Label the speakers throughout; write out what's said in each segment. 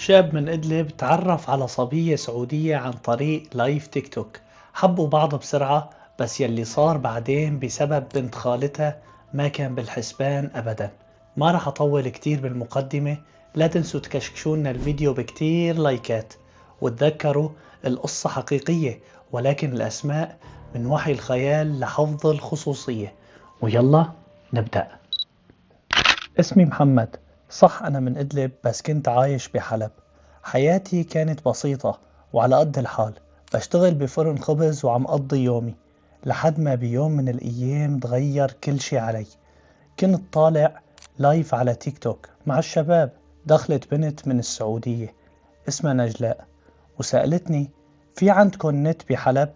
Speaker 1: شاب من إدلب تعرف على صبية سعودية عن طريق لايف تيك توك. حبوا بعض بسرعة، بس يلي صار بعدين بسبب بنت خالتها ما كان بالحسبان أبدا. ما رح أطول كتير بالمقدمة، لا تنسوا تكشكشونا الفيديو بكتير لايكات، وتذكروا القصة حقيقية ولكن الأسماء من وحي الخيال لحفظ الخصوصية. ويلا نبدأ. اسمي محمد، صح أنا من إدلب بس كنت عايش بحلب. حياتي كانت بسيطة وعلى قد الحال، بشتغل بفرن خبز وعم قضي يومي، لحد ما بيوم من الأيام تغير كل شي علي. كنت طالع لايف على تيك توك مع الشباب، دخلت بنت من السعودية اسمها نجلاء وسألتني في عندكن نت بحلب؟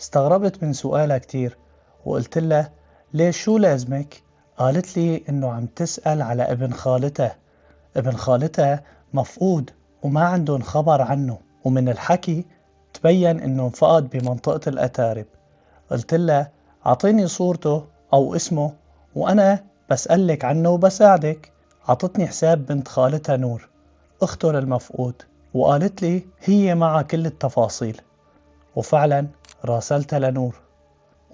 Speaker 1: استغربت من سؤالها كتير وقلت لها ليش شو لازمك؟ قالت لي انه عم تسأل على ابن خالتها. ابن خالتها مفقود وما عندهم خبر عنه، ومن الحكي تبين انه انفقد بمنطقة الأتارب. قلت لها اعطيني صورته او اسمه وانا بسألك عنه وبساعدك. عطتني حساب بنت خالتها نور اخته للمفقود، وقالت لي هي معها كل التفاصيل. وفعلا راسلتها لنور،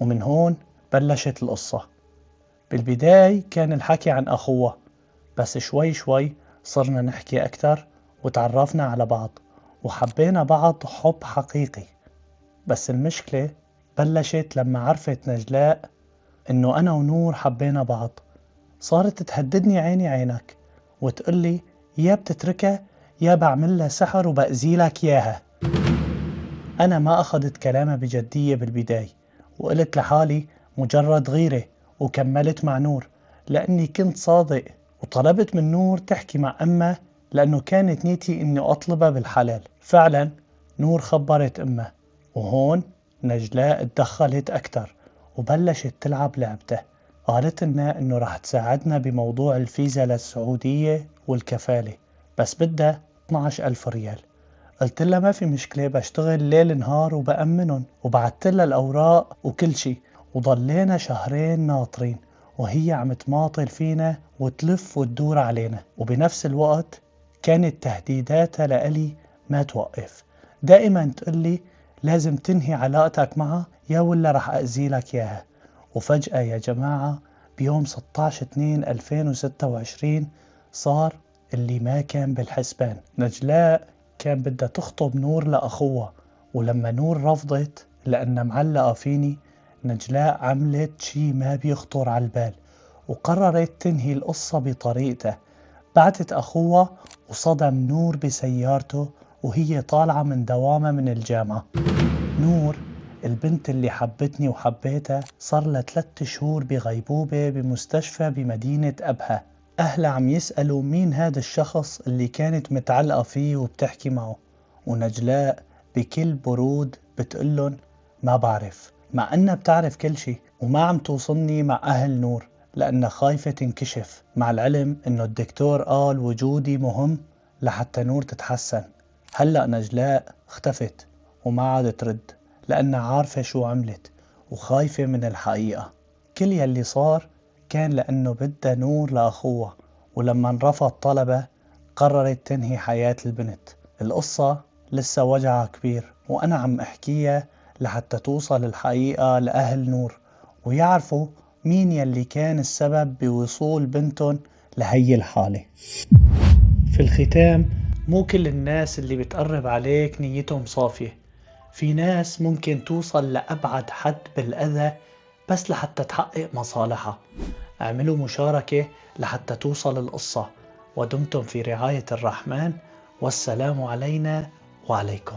Speaker 1: ومن هون بلشت القصة. بالبداية كان الحكي عن أخوها، بس شوي شوي صرنا نحكي أكتر وتعرفنا على بعض وحبينا بعض حب حقيقي. بس المشكلة بلشت لما عرفت نجلاء إنه أنا ونور حبينا بعض. صارت تهددني عيني عينك وتقلي يا بتتركها يا بعملها سحر وبأذيلك ياها. أنا ما أخذت كلامها بجدية بالبداية، وقلت لحالي مجرد غيرة، وكملت مع نور لأني كنت صادق، وطلبت من نور تحكي مع أمها لأنه كانت نيتي إني أطلبها بالحلال. فعلا نور خبرت أمها، وهون نجلاء اتدخلت أكتر وبلشت تلعب لعبته. قالت لنا إنه رح تساعدنا بموضوع الفيزا للسعودية والكفالة، بس بدها 12,000 ريال. قلت لها ما في مشكلة، بشتغل ليل نهار وبأمنن، وبعت لها الأوراق وكل شي. وضلينا شهرين ناطرين وهي عم تماطل فينا وتلف وتدور علينا، وبنفس الوقت كانت تهديداتها لألي ما توقف. دائما تقلي لازم تنهي علاقتك معها يا ولا رح أأذيلك ياها. وفجأة يا جماعة بيوم 16/2/2026 صار اللي ما كان بالحسبان. نجلاء كان بدها تخطب نور لأخوها، ولما نور رفضت لأنها معلقة فيني، نجلاء عملت شي ما بيخطر على البال وقررت تنهي القصة بطريقتها. بعتت أخوها وصدم نور بسيارته وهي طالعة من دوامة من الجامعة. نور البنت اللي حبتني وحبيتها صار لها 3 شهور بغيبوبة بمستشفى بمدينة أبها. أهلها عم يسألوا مين هذا الشخص اللي كانت متعلقة فيه وبتحكي معه، ونجلاء بكل برود بتقلن ما بعرف، مع أنها بتعرف كل شي وما عم توصلني مع أهل نور لأنها خايفة تنكشف، مع العلم أنه الدكتور قال وجودي مهم لحتى نور تتحسن. هلأ نجلاء اختفت وما عاد ترد لأنها عارفة شو عملت وخايفة من الحقيقة. كل يلي صار كان لأنه بدها نور لأخوها، ولما رفض طلبه قررت تنهي حياة البنت. القصة لسه وجعها كبير وأنا عم أحكيها لحتى توصل الحقيقة لأهل نور ويعرفوا مين يلي كان السبب بوصول بنتهم لهي الحالة. في الختام، مو كل الناس اللي بتقرب عليك نيتهم صافية. في ناس ممكن توصل لأبعد حد بالأذى بس لحتى تحقق مصالحها. اعملوا مشاركة لحتى توصل القصة، ودمتم في رعاية الرحمن، والسلام علينا وعليكم.